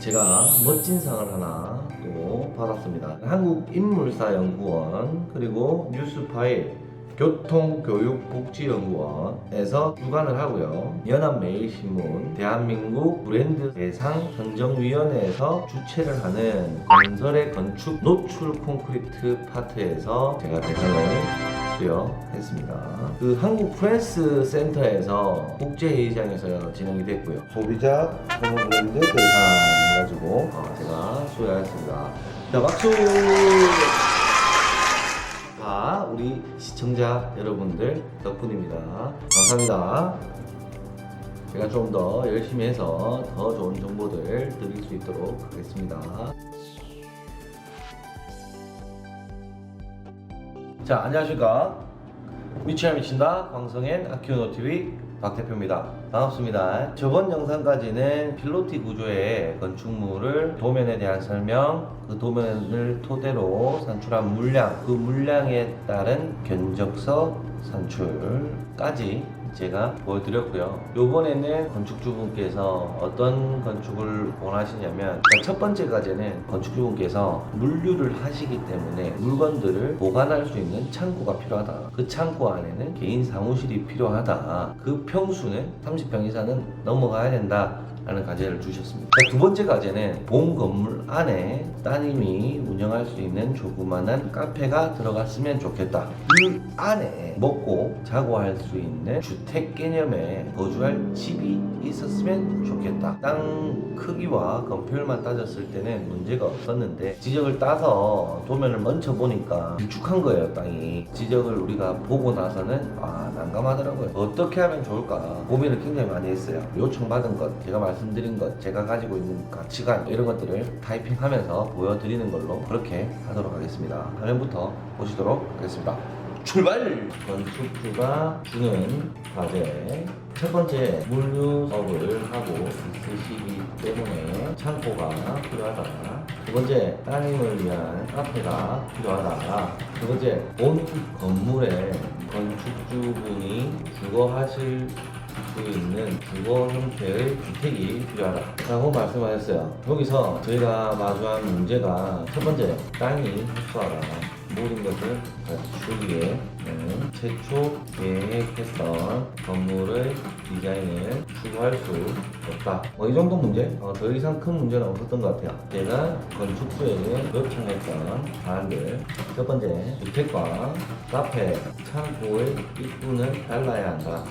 제가 멋진 상을 하나 또 받았습니다. 한국인물사연구원 그리고 뉴스파일 교통교육복지연구원에서 주관을 하고요. 연합매일신문 대한민국 브랜드 대상 선정위원회에서 주최를 하는 건설의 건축 노출 콘크리트 파트에서 제가 대상을 수여했습니다. 그 한국 프레스 센터에서 국제회의장에서 진행이 됐고요. 소비자 선호 브랜드 대상 해가지고 제가 수여했습니다. 자, 박수! 다 우리 시청자 여러분들 덕분입니다. 감사합니다. 제가 좀 더 열심히 해서 더 좋은 정보들 드릴 수 있도록 하겠습니다. 자, 안녕하십니까. 미치야 미친다 광성엔 아키오노TV 박대표입니다. 반갑습니다. 저번 영상까지는 필로티 구조의 건축물을 도면에 대한 설명, 그 도면을 토대로 산출한 물량, 그 물량에 따른 견적서 산출까지 제가 보여드렸고요. 요번에는 건축주분께서 어떤 건축을 원하시냐면, 첫 번째 과제는 건축주분께서 물류를 하시기 때문에 물건들을 보관할 수 있는 창고가 필요하다. 그 창고 안에는 개인 사무실이 필요하다. 그 평수는 30평 이상은 넘어가야 된다 라는 과제를 주셨습니다. 두 번째 과제는 본 건물 안에 따님이 운영할 수 있는 조그만한 카페가 들어갔으면 좋겠다. 그 안에 먹고 자고 할 수 있는 주택 개념의 거주할 집이 있었으면 좋겠다. 땅 크기와 건폐율만 따졌을 때는 문제가 없었는데 지적을 따서 도면을 얹혀보니까 길쭉한 거예요. 땅이. 지적을 우리가 보고 나서는 난감하더라고요. 어떻게 하면 좋을까 고민을 굉장히 많이 했어요. 요청받은 것, 제가 말씀드린 것, 제가 가지고 있는 가치관 이런 것들을 타이핑하면서 보여드리는 걸로 그렇게 하도록 하겠습니다. 화면부터 보시도록 하겠습니다. 출발! 건축주가 주는 과제 첫 번째, 물류업을 하고 있으시기 때문에 창고가 필요하다. 두 번째, 따님을 위한 카페가 필요하다. 두 번째, 본 건물에 건축주분이 주거하실 수 있는 주거 형태의 주택이 필요하다 라고 말씀하셨어요. 여기서 저희가 마주한 문제가 첫 번째, 땅이 협소하다. 모든 것을 갖추기에 최초 계획했던 건물의 디자인을 추구할 수 없다. 이 정도 문제? 더 이상 큰 문제는 없었던 것 같아요. 제가 건축주에게 요청했던 사항들 첫 번째, 주택과 카페, 창고의 입구는 달라야 한다.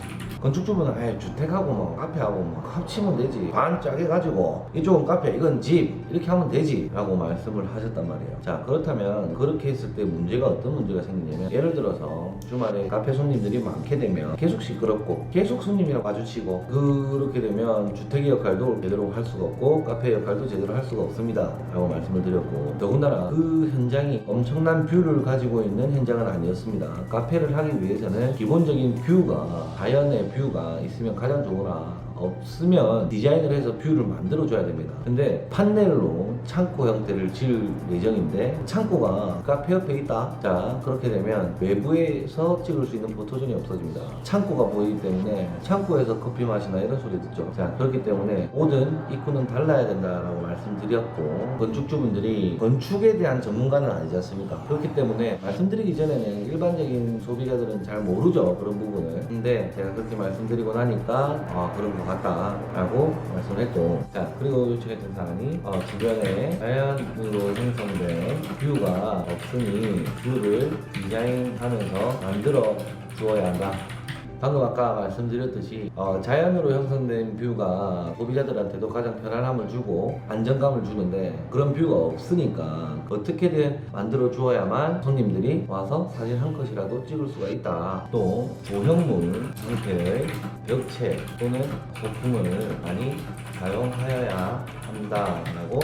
건축주분은 주택하고 뭐 카페하고 뭐 합치면 되지, 반 짜게 가지고 이쪽은 카페 이건 집 이렇게 하면 되지 라고 말씀을 하셨단 말이에요. 자, 그렇다면 그렇게 했을 때 문제가 어떤 문제가 생기냐면, 예를 들어서 주말에 카페 손님들이 많게 되면 계속 시끄럽고 계속 손님이랑 마주치고, 그렇게 되면 주택의 역할도 제대로 할 수가 없고 카페 역할도 제대로 할 수가 없습니다 라고 말씀을 드렸고, 더군다나 그 현장이 엄청난 뷰를 가지고 있는 현장은 아니었습니다. 카페를 하기 위해서는 기본적인 뷰가, 자연의 뷰가 있으면 가장 좋으나 없으면 디자인을 해서 뷰를 만들어줘야 됩니다. 근데 판넬로 창고 형태를 지을 예정인데 창고가 카페 옆에 있다? 자, 그렇게 되면 외부에서 찍을 수 있는 포토존이 없어집니다. 창고가 보이기 때문에 창고에서 커피 마시나 이런 소리 듣죠. 자, 그렇기 때문에 모든 입구는 달라야 된다라고 말씀드렸고, 건축주분들이 건축에 대한 전문가는 아니지 않습니까? 그렇기 때문에 말씀드리기 전에는 일반적인 소비자들은 잘 모르죠, 그런 부분을. 근데 제가 그렇게 말씀드리고 나니까 그런 것 같다 라고 말씀을 했고, 자, 그리고 요청했던 사안이 주변에 자연으로 형성된 뷰가 없으니 뷰를 디자인하면서 만들어 주어야 한다. 방금 아까 말씀드렸듯이 자연으로 형성된 뷰가 소비자들한테도 가장 편안함을 주고 안정감을 주는데, 그런 뷰가 없으니까 어떻게든 만들어 주어야만 손님들이 와서 사진 한 컷이라도 찍을 수가 있다. 또 조형물 형태의 벽체 또는 소품을 많이 사용하여야 한다라고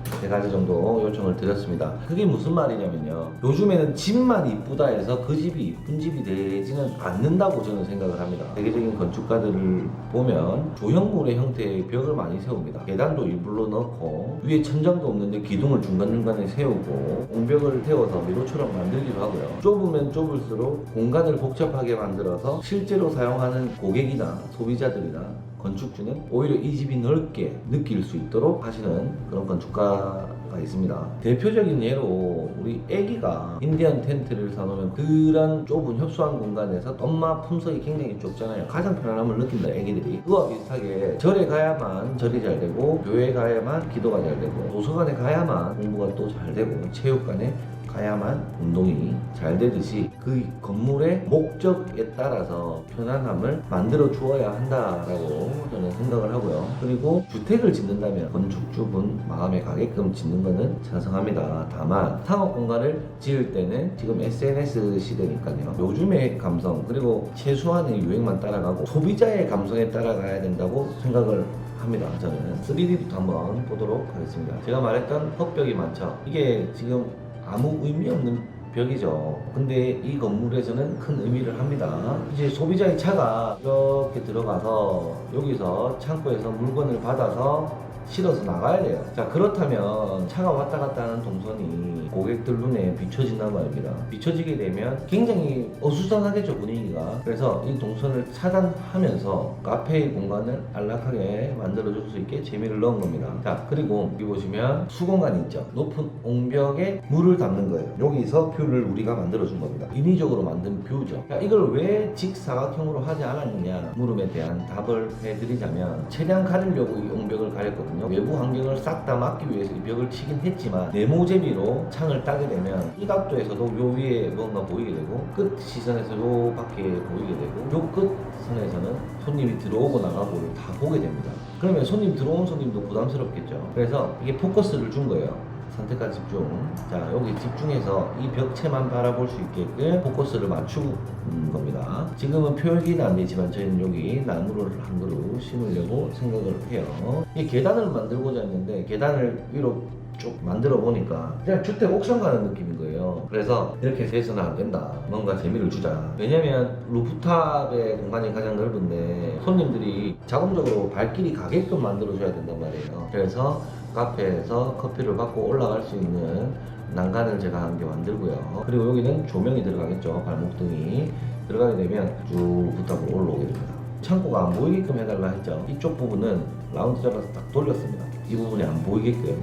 3가지 정도 요청을 드렸습니다. 그게 무슨 말이냐면요, 요즘에는 집만 이쁘다 해서 그 집이 이쁜 집이 되지는 않는다고 저는 생각을 합니다. 세계적인 건축가들을 보면 조형물의 형태의 벽을 많이 세웁니다. 계단도 일부러 넣고 위에 천장도 없는데 기둥을 중간중간에 세우고 옹벽을 세워서 미로처럼 만들기도 하고요. 좁으면 좁을수록 공간을 복잡하게 만들어서 실제로 사용하는 고객이나 소비자들이나 건축주는 오히려 이 집이 넓게 느낄 수 있도록 하시는 그런 건축가가 있습니다. 대표적인 예로 우리 애기가 인디안 텐트를 사놓으면 그런 좁은 협소한 공간에서 엄마 품석이 굉장히 좁잖아요. 가장 편안함을 느낀다, 애기들이. 그와 비슷하게 절에 가야만 절이 잘 되고, 교회에 가야만 기도가 잘 되고, 도서관에 가야만 공부가 또 잘 되고, 체육관에 가야만 운동이 잘 되듯이 그 건물의 목적에 따라서 편안함을 만들어 주어야 한다라고 저는 생각을 하고요. 그리고 주택을 짓는다면 건축주분 마음에 가게끔 짓는 거는 찬성합니다. 다만 상업 공간을 지을 때는 지금 SNS 시대니까요. 요즘의 감성 그리고 최소한의 유행만 따라가고 소비자의 감성에 따라가야 된다고 생각을 합니다. 저는 3D부터 한번 보도록 하겠습니다. 제가 말했던 헛벽이 많죠. 이게 지금 아무 의미 없는 벽이죠. 근데 이 건물에서는 큰 의미를 합니다. 이제 소비자의 차가 이렇게 들어가서 여기서 창고에서 물건을 받아서 실어서 나가야 돼요. 자, 그렇다면 차가 왔다 갔다 하는 동선이 고객들 눈에 비춰진단 말입니다. 비춰지게 되면 굉장히 어수선하겠죠, 분위기가. 그래서 이 동선을 차단하면서 카페의 공간을 안락하게 만들어줄 수 있게 재미를 넣은 겁니다. 자, 그리고 여기 보시면 수공간이 있죠. 높은 옹벽에 물을 담는 거예요. 여기서 뷰를 우리가 만들어준 겁니다. 인위적으로 만든 뷰죠. 자, 이걸 왜 직사각형으로 하지 않았느냐 물음에 대한 답을 해드리자면 최대한 가리려고 이 옹벽을 가렸거든요. 외부 환경을 싹 다 막기 위해서 이 벽을 치긴 했지만 네모제비로 창을 따게 되면 이 각도에서도 요 위에 뭔가 보이게 되고 끝 시선에서 요 밖에 보이게 되고 요 끝 선에서는 손님이 들어오고 나가고를 다 보게 됩니다. 그러면 들어온 손님도 부담스럽겠죠. 그래서 이게 포커스를 준 거예요. 선택과 집중. 자, 여기 집중해서 이 벽체만 바라볼 수 있게끔 포커스를 맞추는 겁니다. 지금은 표기는 안 되지만 저희는 여기 나무를 한 그루 심으려고 생각을 해요. 이 계단을 만들고자 했는데 계단을 위로 쭉 만들어 보니까 그냥 주택 옥상 가는 느낌인 거예요. 그래서 이렇게 해서는 안 된다. 뭔가 재미를 주자. 왜냐면 루프탑의 공간이 가장 넓은데 손님들이 자동적으로 발길이 가게끔 만들어 줘야 된단 말이에요. 그래서 카페에서 커피를 받고 올라갈 수 있는 난간을 제가 한 개 만들고요. 그리고 여기는 조명이 들어가겠죠. 발목등이 들어가게 되면 쭉 루프탑으로 올라오게 됩니다. 창고가 안 보이게끔 해달라 했죠. 이쪽 부분은 라운드 잡아서 딱 돌렸습니다. 이 부분이 안 보이게끔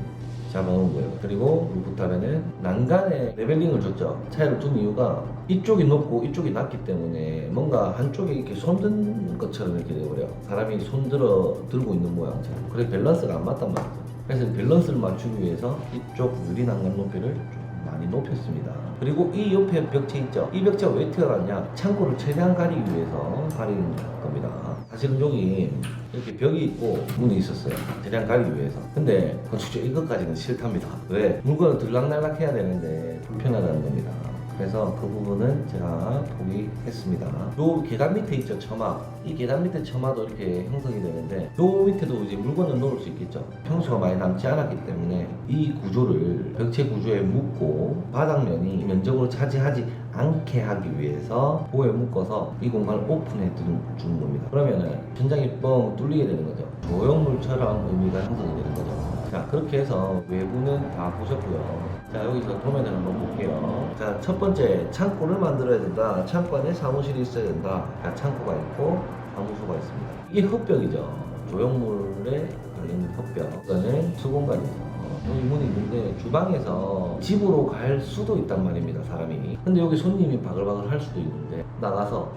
잡아놓은 거예요. 그리고 루프탑에는 난간에 레벨링을 줬죠. 차이를 둔 이유가 이쪽이 높고 이쪽이 낮기 때문에 뭔가 한쪽에 이렇게 손든 것처럼 이렇게 돼버려요. 사람이 들고 있는 모양처럼. 그래서 밸런스가 안 맞단 말이죠. 그래서 밸런스를 맞추기 위해서 이쪽 유리 난간 높이를 좀 많이 높였습니다. 그리고 이 옆에 벽체 있죠. 이 벽체가 왜 들어갔냐? 창고를 최대한 가리기 위해서 가리는 겁니다. 사실은 여기 이렇게 벽이 있고 문이 있었어요. 최대한 가리기 위해서. 근데 건축주 이것까지는 싫답니다. 왜? 물건을 들락날락 해야 되는데 불편하다는 겁니다. 그래서 그 부분은 제가 포기했습니다. 요 계단 밑에 있죠, 처마. 이 계단 밑에 처마도 이렇게 형성이 되는데 요 밑에도 이제 물건을 놓을 수 있겠죠. 평수가 많이 남지 않았기 때문에 이 구조를 벽체 구조에 묶고 바닥면이 면적으로 차지하지 않게 하기 위해서 보에 묶어서 이 공간을 오픈해 주는 겁니다. 그러면은 천장이 뻥 뚫리게 되는 거죠. 조형물처럼 의미가 형성이 되는 거죠. 자, 그렇게 해서 외부는 다 보셨고요. 자, 여기서 도면을 한번 볼게요. 자, 첫 번째, 창고를 만들어야 된다. 창고 안에 사무실이 있어야 된다. 자, 창고가 있고 사무소가 있습니다. 이게 흙벽이죠. 조형물에 걸린 흙벽. 이거는 수공간이죠. 여기 문이 있는데 주방에서 집으로 갈 수도 있단 말입니다, 사람이. 근데 여기 손님이 바글바글 할 수도 있는데 나가서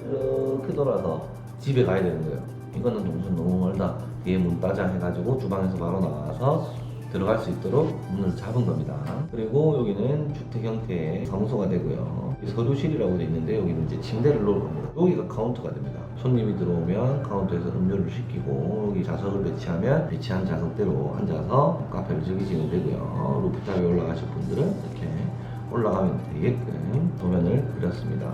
이렇게 돌아서 집에 가야 되는 거예요. 이거는 동선 너무 멀다. 뒤에 문 따자 해가지고 주방에서 바로 나와서 들어갈 수 있도록 문을 잡은 겁니다. 그리고 여기는 주택 형태의 사무소가 되고요. 서류실이라고 되어 있는데 여기는 이제 침대를 놓을 겁니다. 여기가 카운터가 됩니다. 손님이 들어오면 카운터에서 음료를 시키고 여기 자석을 배치하면 배치한 자석대로 앉아서 카페를 즐기시면 되고요. 루프탑에 올라가실 분들은 이렇게 올라가면 되게끔 도면을 그렸습니다.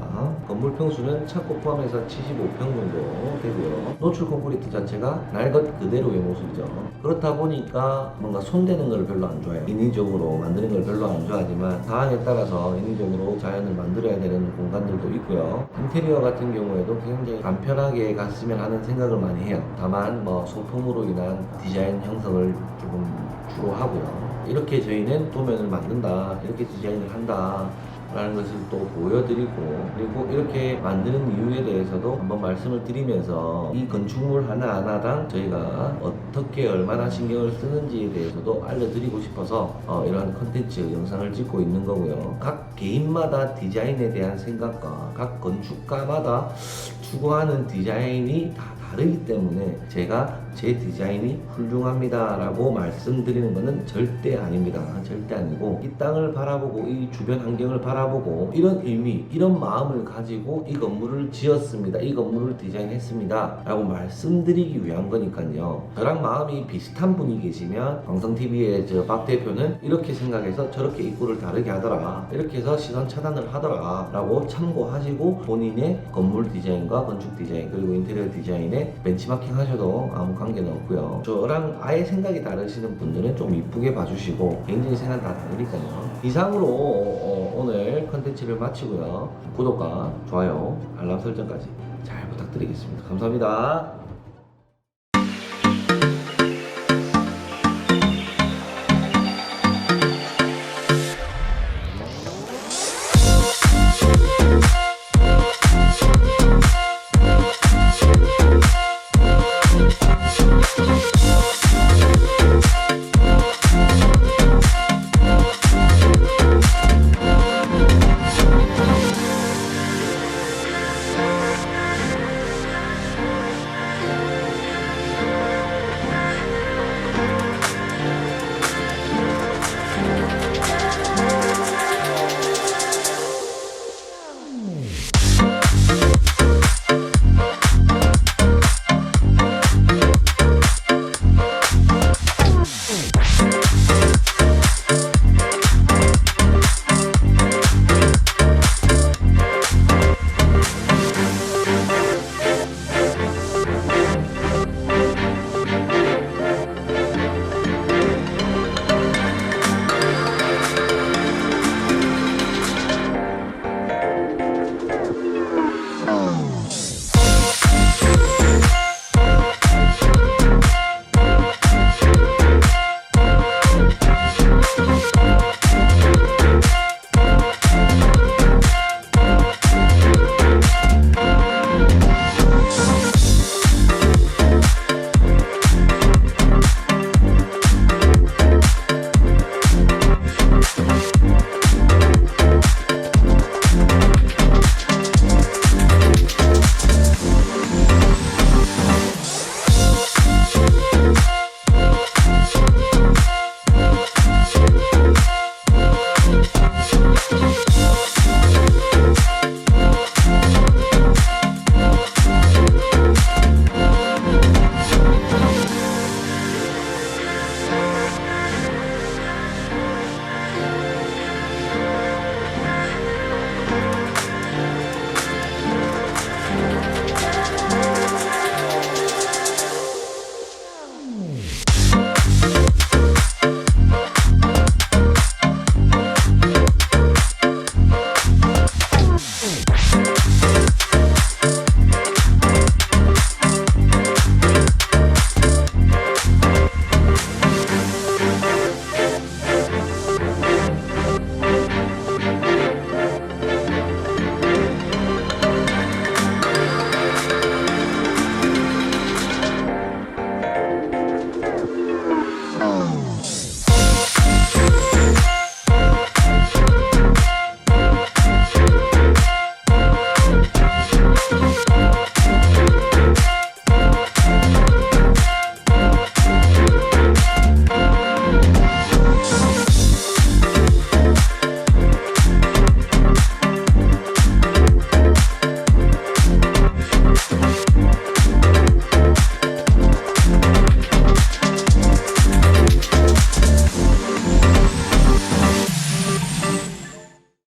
건물 평수는 창고 포함해서 75평 정도 되고요. 노출 콘크리트 자체가 날 것 그대로의 모습이죠. 그렇다 보니까 뭔가 손대는 걸 별로 안 좋아해요. 인위적으로 만드는 걸 별로 안 좋아하지만 상황에 따라서 인위적으로 자연을 만들어야 되는 공간들도 있고요. 인테리어 같은 경우에도 굉장히 간편하게 갔으면 하는 생각을 많이 해요. 다만 뭐 소품으로 인한 디자인 형성을 조금 주로 하고요. 이렇게 저희는 도면을 만든다, 이렇게 디자인을 한다 라는 것을 또 보여드리고, 그리고 이렇게 만드는 이유에 대해서도 한번 말씀을 드리면서 이 건축물 하나하나당 저희가 어떻게 얼마나 신경을 쓰는지에 대해서도 알려드리고 싶어서 이러한 컨텐츠 영상을 찍고 있는 거고요. 각 개인마다 디자인에 대한 생각과 각 건축가마다 추구하는 디자인이 다 다르기 때문에 제가 제 디자인이 훌륭합니다 라고 말씀드리는 것은 절대 아닙니다. 절대 아니고, 이 땅을 바라보고 이 주변 환경을 바라보고 이런 의미, 이런 마음을 가지고 이 건물을 지었습니다, 이 건물을 디자인했습니다 라고 말씀드리기 위한 거니까요. 저랑 마음이 비슷한 분이 계시면 광성TV의 박 대표는 이렇게 생각해서 저렇게 입구를 다르게 하더라, 이렇게 해서 시선 차단을 하더라 라고 참고하시고 본인의 건물 디자인과 건축 디자인 그리고 인테리어 디자인에 벤치마킹 하셔도 아무 관계는 없고요. 저랑 아예 생각이 다르시는 분들은 좀 이쁘게 봐주시고, 개인적인 생각은 다 다르니까요. 이상으로 오늘 컨텐츠를 마치고요. 구독과 좋아요, 알람 설정까지 잘 부탁드리겠습니다. 감사합니다.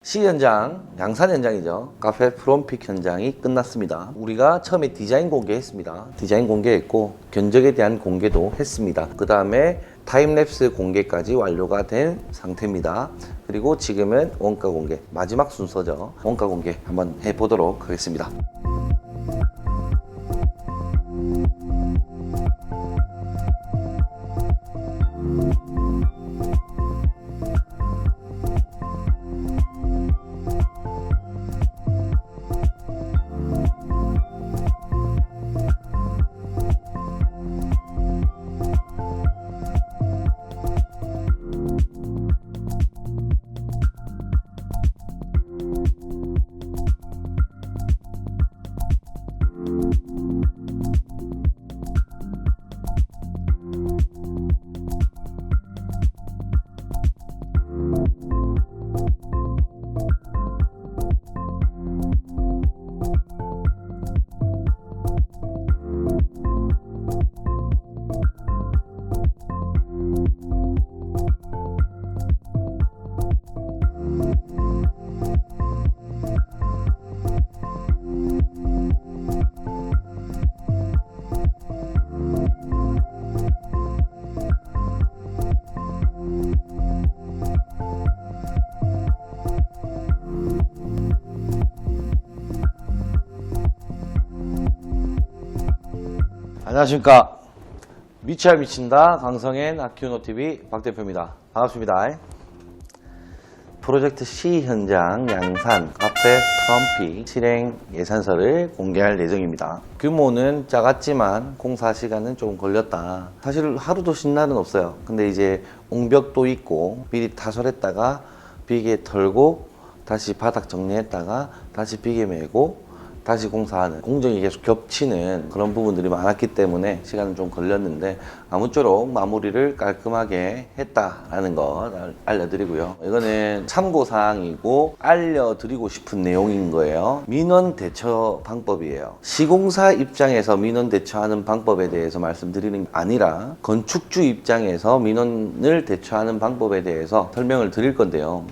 시 현장, 양산 현장이죠. 카페 프롬픽 현장이 끝났습니다. 우리가 처음에 디자인 공개했습니다. 디자인 공개했고 견적에 대한 공개도 했습니다. 그 다음에 타임랩스 공개까지 완료가 된 상태입니다. 그리고 지금은 원가 공개, 마지막 순서죠. 원가 공개 한번 해보도록 하겠습니다. 안녕하십니까. 미쳐야 미친다 강성현 아키우노TV 박 대표입니다. 반갑습니다. 프로젝트 C 현장 양산 카페 트럼피 실행 예산서를 공개할 예정입니다. 규모는 작았지만 공사 시간은 조금 걸렸다. 사실 하루도 쉰 날은 없어요. 근데 이제 옹벽도 있고 미리 타설했다가 비계 털고 다시 바닥 정리했다가 다시 비계 메고 다시 공사하는 공정이 계속 겹치는 그런 부분들이 많았기 때문에 시간은 좀 걸렸는데 아무쪼록 마무리를 깔끔하게 했다라는 거 알려드리고요. 이거는 참고사항이고 알려드리고 싶은 내용인 거예요. 민원 대처 방법이에요. 시공사 입장에서 민원 대처하는 방법에 대해서 말씀드리는 게 아니라 건축주 입장에서 민원을 대처하는 방법에 대해서 설명을 드릴 건데요.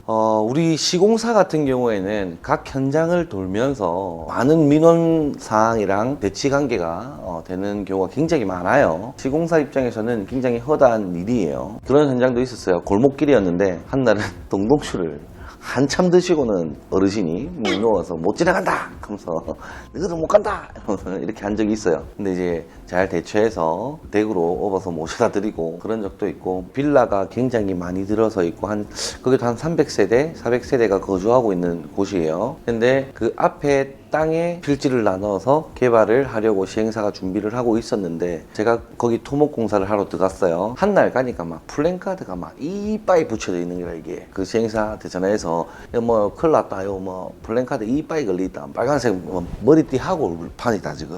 우리 시공사 같은 경우에는 각 현장을 돌면서 많은 민원 사항이랑 대치 관계가 되는 경우가 굉장히 많아요. 시공사 입장에서는 굉장히 허다한 일이에요. 그런 현장도 있었어요. 골목길이었는데 한날은 동동주를 한참 드시고는 어르신이 못 누워서 못 지나간다 하면서 너희들 못 간다 이렇게 한 적이 있어요. 근데 이제 잘 대처해서 댁으로 업어서 모셔다 드리고 그런 적도 있고, 빌라가 굉장히 많이 들어서 있고 거기도 한 300세대 400세대가 거주하고 있는 곳이에요. 근데 그 앞에 땅에 필지를 나눠서 개발을 하려고 시행사가 준비를 하고 있었는데 제가 거기 토목공사를 하러 들어갔어요. 한 날 가니까 막 플랜카드가 막 이빠이 붙여져 있는 거야. 이게 그 시행사한테 전화해서 뭐 큰일 났다, 뭐 플랜카드 이빠이 걸려있다, 빨간색 뭐 머리띠 하고 판이다 지금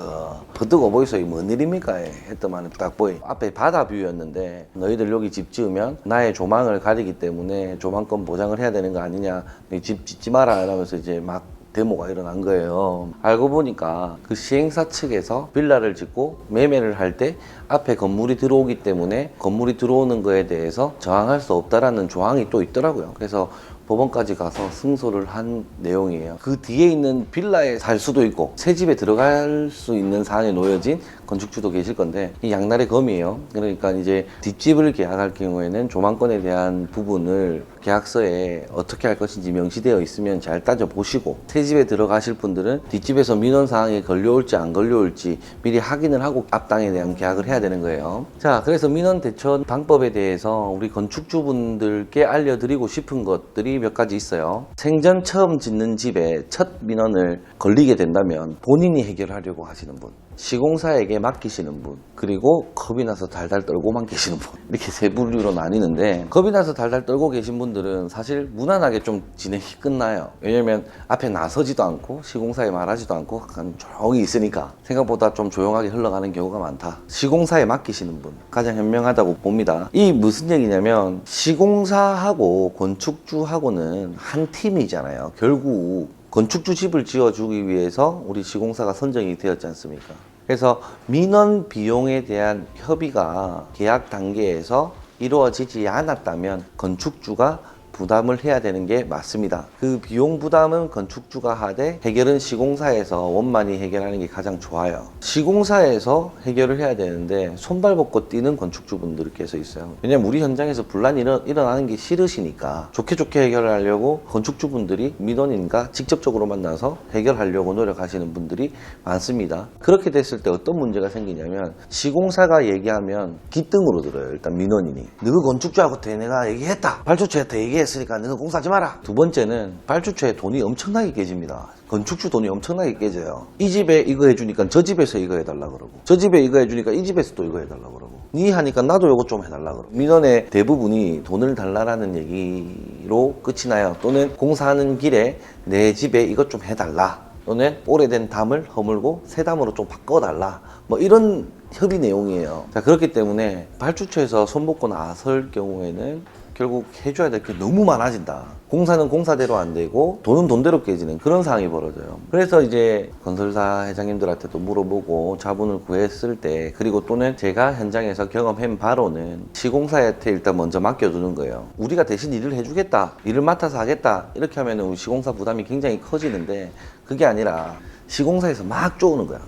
버드고 보이소, 뭔 일입니까 했더만 딱 보이 앞에 바다 뷰였는데 너희들 여기 집 지으면 나의 조망을 가리기 때문에 조망권 보장을 해야 되는 거 아니냐, 집 짓지 마라 이러면서 이제 막 데모가 일어난 거예요. 알고 보니까 그 시행사 측에서 빌라를 짓고 매매를 할 때 앞에 건물이 들어오기 때문에 건물이 들어오는 거에 대해서 저항할 수 없다라는 조항이 또 있더라고요. 그래서 법원까지 가서 승소를 한 내용이에요. 그 뒤에 있는 빌라에 살 수도 있고 새 집에 들어갈 수 있는 사항에 놓여진 건축주도 계실 건데 이 양날의 검이에요. 그러니까 이제 뒷집을 계약할 경우에는 조망권에 대한 부분을 계약서에 어떻게 할 것인지 명시되어 있으면 잘 따져보시고, 새 집에 들어가실 분들은 뒷집에서 민원 사항이 걸려올지 안 걸려올지 미리 확인을 하고 앞땅에 대한 계약을 해야 되는 거예요. 자, 그래서 민원 대처 방법에 대해서 우리 건축주분들께 알려드리고 싶은 것들이 몇 가지 있어요. 생전 처음 짓는 집에 첫 민원을 걸리게 된다면 본인이 해결하려고 하시는 분, 시공사에게 맡기시는 분, 그리고 겁이 나서 달달 떨고만 계시는 분, 이렇게 세 부류로 나뉘는데, 겁이 나서 달달 떨고 계신 분들은 사실 무난하게 좀 진행이 끝나요. 왜냐면 앞에 나서지도 않고 시공사에 말하지도 않고 그냥 조용히 있으니까 생각보다 좀 조용하게 흘러가는 경우가 많다. 시공사에 맡기시는 분 가장 현명하다고 봅니다. 이 무슨 얘기냐면 시공사하고 건축주하고는 한 팀이잖아요. 결국 건축주 집을 지어주기 위해서 우리 시공사가 선정이 되었지 않습니까? 그래서 민원 비용에 대한 협의가 계약 단계에서 이루어지지 않았다면 건축주가 부담을 해야 되는 게 맞습니다. 그 비용 부담은 건축주가 하되 해결은 시공사에서 원만히 해결하는 게 가장 좋아요. 시공사에서 해결을 해야 되는데 손발 벗고 뛰는 건축주분들께서 있어요. 왜냐면 우리 현장에서 분란이 일어나는 게 싫으시니까 좋게 해결을 하려고 건축주분들이 민원인과 직접적으로 만나서 해결하려고 노력하시는 분들이 많습니다. 그렇게 됐을 때 어떤 문제가 생기냐면 시공사가 얘기하면 기등으로 들어요. 일단 민원인이 너그 건축주하고 내가 얘기했다, 발주처한테 얘기했으니까 너는 공사하지 마라. 두 번째는 발주처에 돈이 엄청나게 깨집니다. 건축주 돈이 엄청나게 깨져요. 이 집에 이거 해주니까 저 집에서 이거 해달라 그러고, 저 집에 이거 해주니까 이 집에서 또 이거 해달라 그러고, 니 하니까 나도 이거 좀 해달라 그러고. 민원의 대부분이 돈을 달라라는 얘기로 끝이 나요. 또는 공사하는 길에 내 집에 이것 좀 해달라, 또는 오래된 담을 허물고 새 담으로 좀 바꿔달라, 뭐 이런 협의 내용이에요. 자, 그렇기 때문에 발주처에서 손벗고 나설 경우에는 결국 해줘야 될 게 너무 많아진다. 공사는 공사대로 안 되고 돈은 돈대로 깨지는 그런 상황이 벌어져요. 그래서 이제 건설사 회장님들한테도 물어보고 자문을 구했을 때, 그리고 또는 제가 현장에서 경험한 바로는 시공사한테 일단 먼저 맡겨두는 거예요. 우리가 대신 일을 해주겠다, 일을 맡아서 하겠다, 이렇게 하면 우리 시공사 부담이 굉장히 커지는데 그게 아니라 시공사에서 막 쪼우는 거야.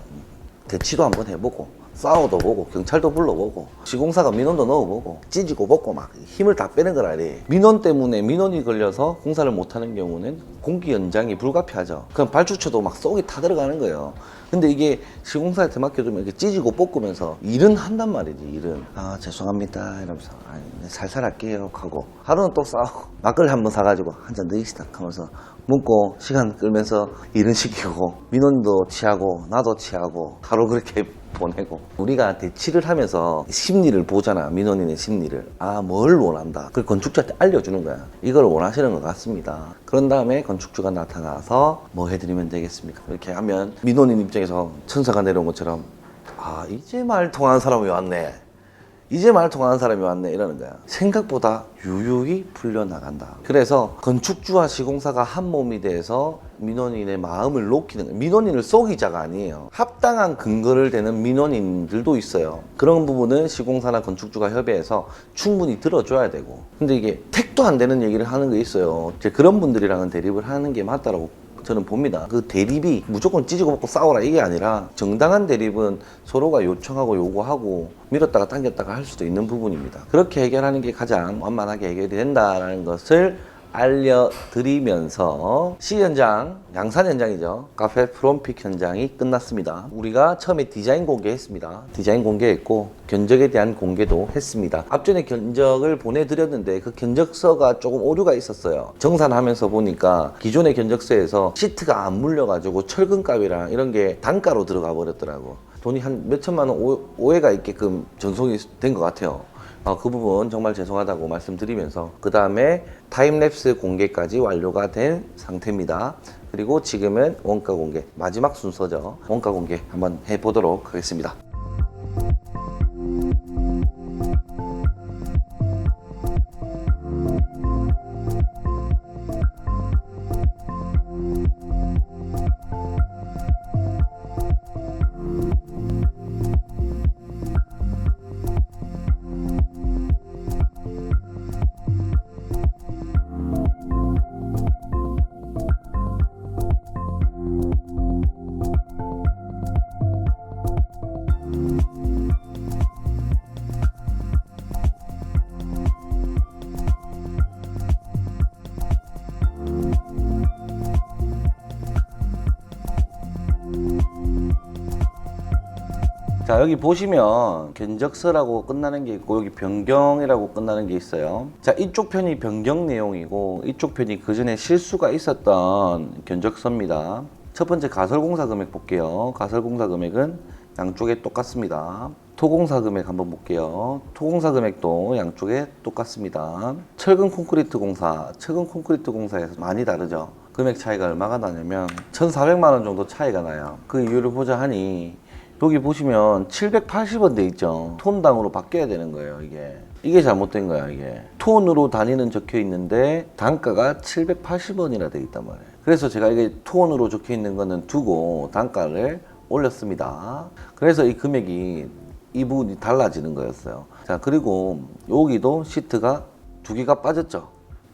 대치도 한번 해보고 싸워도 보고 경찰도 불러보고 시공사가 민원도 넣어보고 찢고 벗고 막 힘을 다 빼는 거라니. 민원 때문에 민원이 걸려서 공사를 못하는 경우는 공기 연장이 불가피하죠. 그럼 발주처도 막 속이 타들어가는 거예요. 근데 이게 시공사한테 맡겨두면 이렇게 찢고 볶으면서 일은 한단 말이지. 일은 아 죄송합니다 이러면서 아, 살살 할게요 하고 하루는 또 싸우고 막걸리 한 번 사가지고 한 잔 드시다 하면서 묵고 시간 끌면서 일은 시키고 민원도 취하고 나도 취하고 하루 그렇게 보내고 우리가 대치를 하면서 심리를 보잖아. 민원인의 심리를 뭘 원한다. 그걸 건축주한테 알려주는 거야. 이걸 원하시는 것 같습니다. 그런 다음에 건축주가 나타나서 뭐 해드리면 되겠습니까? 이렇게 하면 민원인 입장에서 천사가 내려온 것처럼 이제 말 통하는 사람이 왔네. 이제 말 통하는 사람이 왔네 이러는 거야. 생각보다 유유히 풀려나간다. 그래서 건축주와 시공사가 한 몸이 돼서 민원인의 마음을 녹이는 거예요. 민원인을 속이자가 아니에요. 합당한 근거를 대는 민원인들도 있어요. 그런 부분은 시공사나 건축주가 협의해서 충분히 들어줘야 되고, 근데 이게 택도 안 되는 얘기를 하는 게 있어요. 이제 그런 분들이랑은 대립을 하는 게 맞다라고 저는 봅니다. 그 대립이 무조건 찢고 먹고 싸워라 이게 아니라 정당한 대립은 서로가 요청하고 요구하고 밀었다가 당겼다가 할 수도 있는 부분입니다. 그렇게 해결하는 게 가장 완만하게 해결이 된다는 것을 알려드리면서 C 현장, 양산 현장이죠. 카페 프롬픽 현장이 끝났습니다. 우리가 처음에 디자인 공개했습니다. 디자인 공개했고 견적에 대한 공개도 했습니다. 앞전에 견적을 보내드렸는데 그 견적서가 조금 오류가 있었어요. 정산하면서 보니까 기존의 견적서에서 시트가 안 물려가지고 철근값이랑 이런 게 단가로 들어가 버렸더라고. 돈이 한 몇천만 원 오해가 있게끔 전송이 된 것 같아요. 그 부분 정말 죄송하다고 말씀드리면서 그 다음에 타임랩스 공개까지 완료가 된 상태입니다. 그리고 지금은 원가 공개, 마지막 순서죠. 원가 공개 한번 해보도록 하겠습니다. 자, 여기 보시면 견적서라고 끝나는 게 있고 여기 변경이라고 끝나는 게 있어요. 자, 이쪽 편이 변경 내용이고 이쪽 편이 그 전에 실수가 있었던 견적서입니다. 첫 번째 가설공사 금액 볼게요. 가설공사 금액은 양쪽에 똑같습니다. 토공사 금액 한번 볼게요. 토공사 금액도 양쪽에 똑같습니다. 철근 콘크리트 공사, 철근 콘크리트 공사에서 많이 다르죠. 금액 차이가 얼마가 나냐면 1,400만 원 정도 차이가 나요. 그 이유를 보자 하니 여기 보시면 780원 돼 있죠. 톤당으로 바뀌어야 되는 거예요. 이게 잘못된 거야. 이게 톤으로 단위는 적혀 있는데 단가가 780원이라 돼 있단 말이에요. 그래서 제가 이게 톤으로 적혀 있는 거는 두고 단가를 올렸습니다. 그래서 이 금액이 이 부분이 달라지는 거였어요. 자, 그리고 여기도 시트가 두 개가 빠졌죠.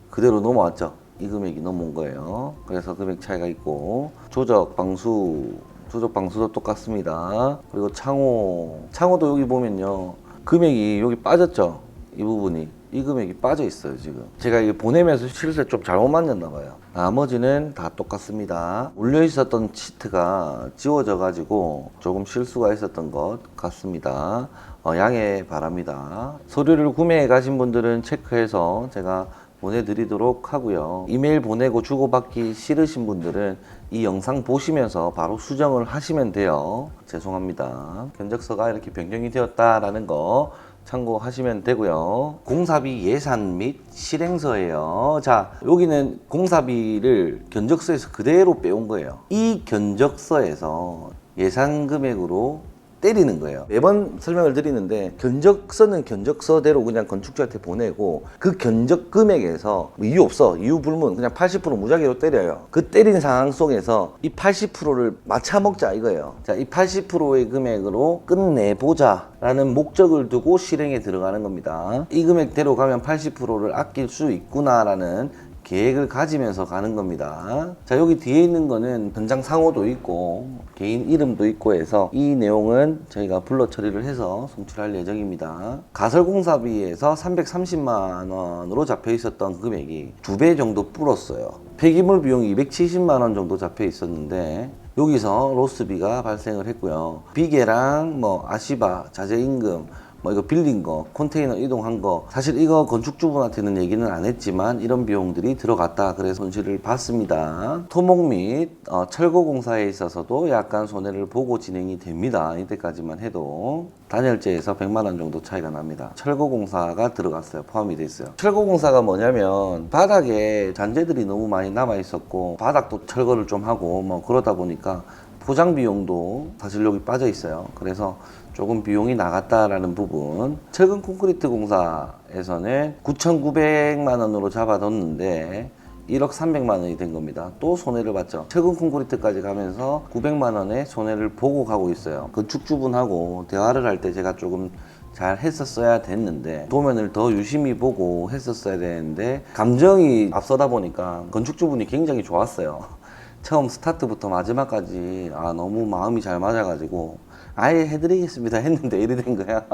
그대로 넘어왔죠. 이 금액이 넘어온 거예요. 그래서 금액 차이가 있고 조적 방수도 똑같습니다. 그리고 창호도 여기 보면요, 금액이 여기 빠졌죠. 이 부분이, 이 금액이 빠져 있어요. 지금 제가 이게 보내면서 실수에 좀 잘못 맞췄나 봐요. 나머지는 다 똑같습니다. 올려 있었던 시트가 지워져 가지고 조금 실수가 있었던 것 같습니다. 양해 바랍니다. 서류를 구매해 가신 분들은 체크해서 제가 보내드리도록 하고요. 이메일 보내고 주고받기 싫으신 분들은 이 영상 보시면서 바로 수정을 하시면 돼요. 죄송합니다. 견적서가 이렇게 변경이 되었다라는 거 참고하시면 되고요. 공사비 예산 및 실행서예요. 자, 여기는 공사비를 견적서에서 그대로 빼온 거예요. 이 견적서에서 예산 금액으로 때리는 거예요. 매번 설명을 드리는데 견적서는 견적서대로 그냥 건축주한테 보내고 그 견적 금액에서 이유 없어, 이유 불문, 그냥 80% 무작위로 때려요. 그 때린 상황 속에서 이 80%를 맞춰 먹자 이거예요. 자, 이 80%의 금액으로 끝내보자 라는 목적을 두고 실행에 들어가는 겁니다. 이 금액대로 가면 80%를 아낄 수 있구나 라는 계획을 가지면서 가는 겁니다. 자, 여기 뒤에 있는 거는 현장 상호도 있고 개인 이름도 있고 해서 이 내용은 저희가 불러 처리를 해서 송출할 예정입니다. 가설공사비에서 330만 원으로 잡혀 있었던 금액이 2배 정도 불었어요. 폐기물 비용이 270만 원 정도 잡혀 있었는데 여기서 로스비가 발생을 했고요. 비계랑 뭐 아시바, 자재임금, 뭐 이거 빌린 거, 컨테이너 이동한 거, 사실 이거 건축주분한테는 얘기는 안 했지만 이런 비용들이 들어갔다 그래서 손실을 봤습니다. 토목 및 철거 공사에 있어서도 약간 손해를 보고 진행이 됩니다. 이때까지만 해도 단열재에서 100만 원 정도 차이가 납니다. 철거 공사가 들어갔어요. 포함이 돼 있어요. 철거 공사가 뭐냐면 바닥에 잔재들이 너무 많이 남아 있었고 바닥도 철거를 좀 하고 뭐 그러다 보니까 포장 비용도 사실 여기 빠져 있어요. 그래서 조금 비용이 나갔다라는 부분. 철근 콘크리트 공사에서는 9,900만 원으로 잡아뒀는데 1억 300만 원이 된 겁니다. 또 손해를 봤죠. 철근 콘크리트까지 가면서 900만 원의 손해를 보고 가고 있어요. 건축주분하고 대화를 할 때 제가 조금 잘 했었어야 됐는데 도면을 더 유심히 보고 했었어야 되는데 감정이 앞서다 보니까 건축주분이 굉장히 좋았어요. 처음 스타트부터 마지막까지 너무 마음이 잘 맞아가지고 아예 해드리겠습니다 했는데 이래 된 거야.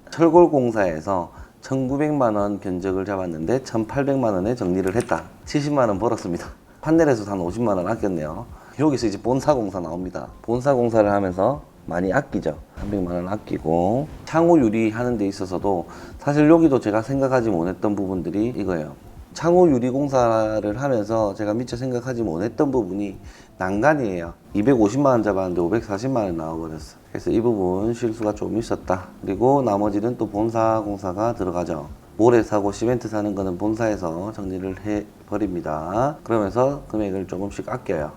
철골공사에서 1,900만 원 견적을 잡았는데 1,800만 원에 정리를 했다. 70만 원 벌었습니다. 판넬에서 한 50만 원 아꼈네요. 여기서 이제 본사공사 나옵니다. 본사공사를 하면서 많이 아끼죠. 300만 원 아끼고 창호 유리 하는 데 있어서도 사실 여기도 제가 생각하지 못했던 부분들이 이거예요. 창호 유리 공사를 하면서 제가 미처 생각하지 못했던 부분이 난간이에요. 250만 원 잡았는데 540만 원 나와버렸어. 그래서 이 부분 실수가 좀 있었다. 그리고 나머지는 또 본사 공사가 들어가죠. 모래 사고 시멘트 사는 거는 본사에서 정리를 해버립니다. 그러면서 금액을 조금씩 아껴요.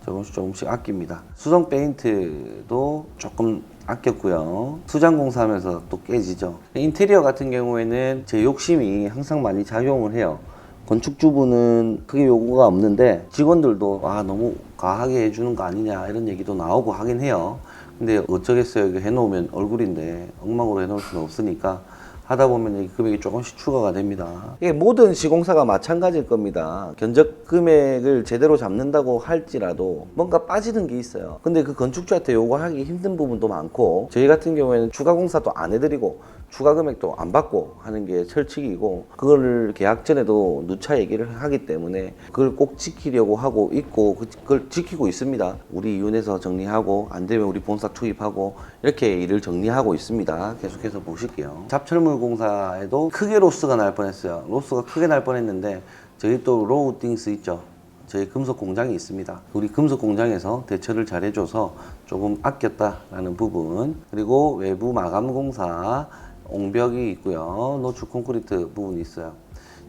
조금씩 아낍니다. 수성 페인트도 조금 아꼈고요. 수장 공사하면서 또 깨지죠. 인테리어 같은 경우에는 제 욕심이 항상 많이 작용을 해요. 건축주분은 크게 요구가 없는데 직원들도 너무 과하게 해주는 거 아니냐 이런 얘기도 나오고 하긴 해요. 근데 어쩌겠어요. 이거 해놓으면 얼굴인데 엉망으로 해놓을 수는 없으니까 하다 보면 이 금액이 조금씩 추가가 됩니다. 이게 모든 시공사가 마찬가지일 겁니다. 견적 금액을 제대로 잡는다고 할지라도 뭔가 빠지는 게 있어요. 근데 그 건축주한테 요구하기 힘든 부분도 많고 저희 같은 경우에는 추가 공사도 안 해드리고 추가 금액도 안 받고 하는 게 철칙이고 그거를 계약 전에도 누차 얘기를 하기 때문에 그걸 꼭 지키려고 하고 있고 그걸 지키고 있습니다. 우리 이윤에서 정리하고 안 되면 우리 본사 투입하고 이렇게 일을 정리하고 있습니다. 계속해서 보실게요. 잡철물 공사에도 크게 로스가 날 뻔했어요. 로스가 크게 날 뻔했는데 저희 또 로우띵스 있죠. 저희 금속 공장이 있습니다. 우리 금속 공장에서 대처를 잘 해줘서 조금 아꼈다라는 부분. 그리고 외부 마감 공사 옹벽이 있고요. 노출 콘크리트 부분이 있어요.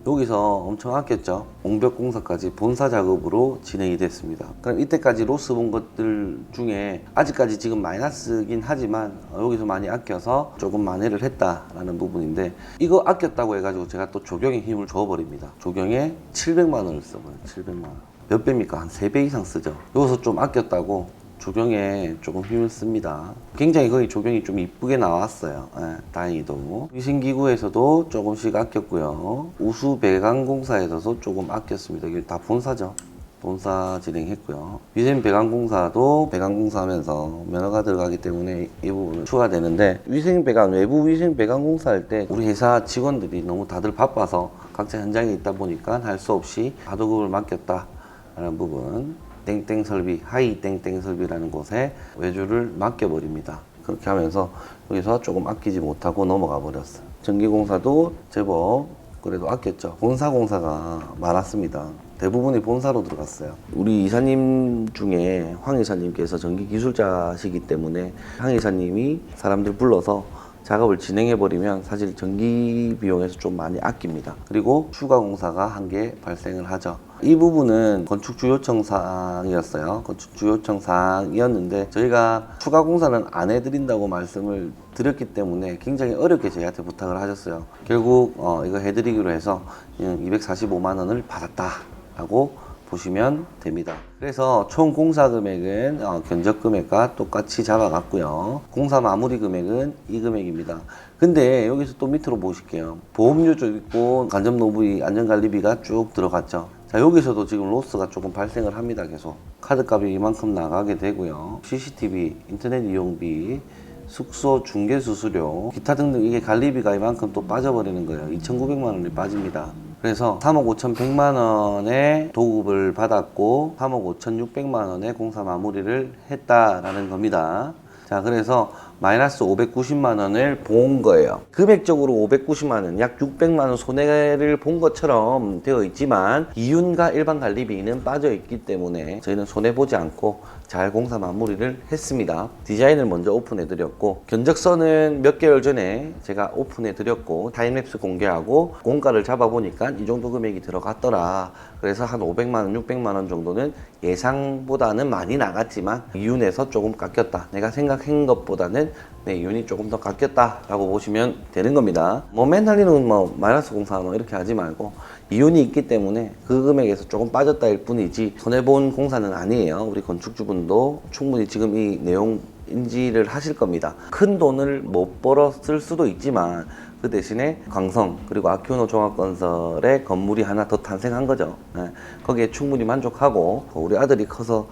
여기서 엄청 아꼈죠. 옹벽 공사까지 본사 작업으로 진행이 됐습니다. 그럼 이때까지 로스 본 것들 중에 아직까지 지금 마이너스긴 하지만 여기서 많이 아껴서 조금 만회를 했다라는 부분인데 이거 아꼈다고 해가지고 제가 또 조경에 힘을 줘버립니다. 조경에 700만 원을 써버려요. 700만 원. 몇 배입니까? 한 3배 이상 쓰죠. 여기서 좀 아꼈다고 조경에 조금 힘을 씁니다. 굉장히 거의 조경이 좀 이쁘게 나왔어요. 다행히도. 위생기구에서도 조금씩 아꼈고요. 우수 배관 공사에서도 조금 아꼈습니다. 이게 다 본사죠. 본사 진행했고요. 위생 배관 공사도 배관 공사하면서 면허가 들어가기 때문에 이 부분은 추가되는데 위생 배관, 외부 위생 배관 공사할 때 우리 회사 직원들이 너무 다들 바빠서 각자 현장에 있다 보니까 할 수 없이 하도급을 맡겼다라는 부분. 땡땡 설비, 하이 땡땡 설비라는 곳에 외주를 맡겨버립니다. 그렇게 하면서 여기서 조금 아끼지 못하고 넘어가 버렸어요. 전기공사도 제법 그래도 아꼈죠. 본사공사가 많았습니다. 대부분이 본사로 들어갔어요. 우리 이사님 중에 황 이사님께서 전기기술자시기 때문에 황 이사님이 사람들 불러서 작업을 진행해버리면 사실 전기 비용에서 좀 많이 아낍니다. 그리고 추가 공사가 한 개 발생을 하죠. 이 부분은 건축주 요청 사항이었어요. 건축주 요청 사항이었는데 저희가 추가 공사는 안 해드린다고 말씀을 드렸기 때문에 굉장히 어렵게 저희한테 부탁을 하셨어요. 결국 이거 해드리기로 해서 245만 원을 받았다라고 보시면 됩니다. 그래서 총 공사 금액은 견적 금액과 똑같이 잡아갔고요. 공사 마무리 금액은 이 금액입니다. 근데 여기서 또 밑으로 보실게요. 보험료도 있고 간접 노부위 안전관리비가 쭉 들어갔죠. 자, 여기서도 지금 로스가 조금 발생을 합니다. 계속 카드값이 이만큼 나가게 되고요. CCTV, 인터넷 이용비, 숙소 중개 수수료, 기타 등등 이게 관리비가 이만큼 또 빠져버리는 거예요. 2,900만 원이 빠집니다. 그래서 3억 5,100만 원의 도급을 받았고 3억 5,600만 원의 공사 마무리를 했다라는 겁니다. 자, 그래서 마이너스 590만 원을 본 거예요. 금액적으로 590만 원, 약 600만 원 손해를 본 것처럼 되어 있지만 이윤과 일반 관리비는 빠져 있기 때문에 저희는 손해 보지 않고 잘 공사 마무리를 했습니다. 디자인을 먼저 오픈해 드렸고 견적서는 몇 개월 전에 제가 오픈해 드렸고 타임랩스 공개하고 공가를 잡아 보니까 이 정도 금액이 들어갔더라. 그래서 한 500만 원, 600만 원 정도는 예상보다는 많이 나갔지만 이윤에서 조금 깎였다. 내가 생각한 것보다는 내 이윤이 조금 더 깎였다라고 보시면 되는 겁니다. 뭐 맨날 이는 뭐 마이너스 공사 뭐 이렇게 하지 말고 이윤이 있기 때문에 그 금액에서 조금 빠졌다일 뿐이지 손해본 공사는 아니에요. 우리 건축주분도 충분히 지금 이 내용 인지를 하실 겁니다. 큰 돈을 못 벌었을 수도 있지만 그 대신에 광성 그리고 아키오노 종합건설의 건물이 하나 더 탄생한 거죠. 네. 거기에 충분히 만족하고 우리 아들이 커서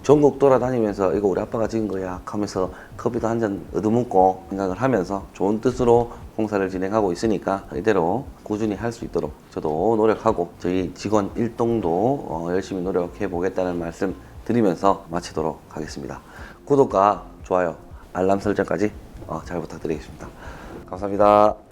전국 돌아다니면서 이거 우리 아빠가 지은 거야 하면서 커피도 한 잔 얻어먹고 생각을 하면서 좋은 뜻으로 공사를 진행하고 있으니까 이대로 꾸준히 할 수 있도록 저도 노력하고 저희 직원 일동도 열심히 노력해 보겠다는 말씀 드리면서 마치도록 하겠습니다. 구독과 좋아요, 알람 설정까지 잘 부탁드리겠습니다. 감사합니다.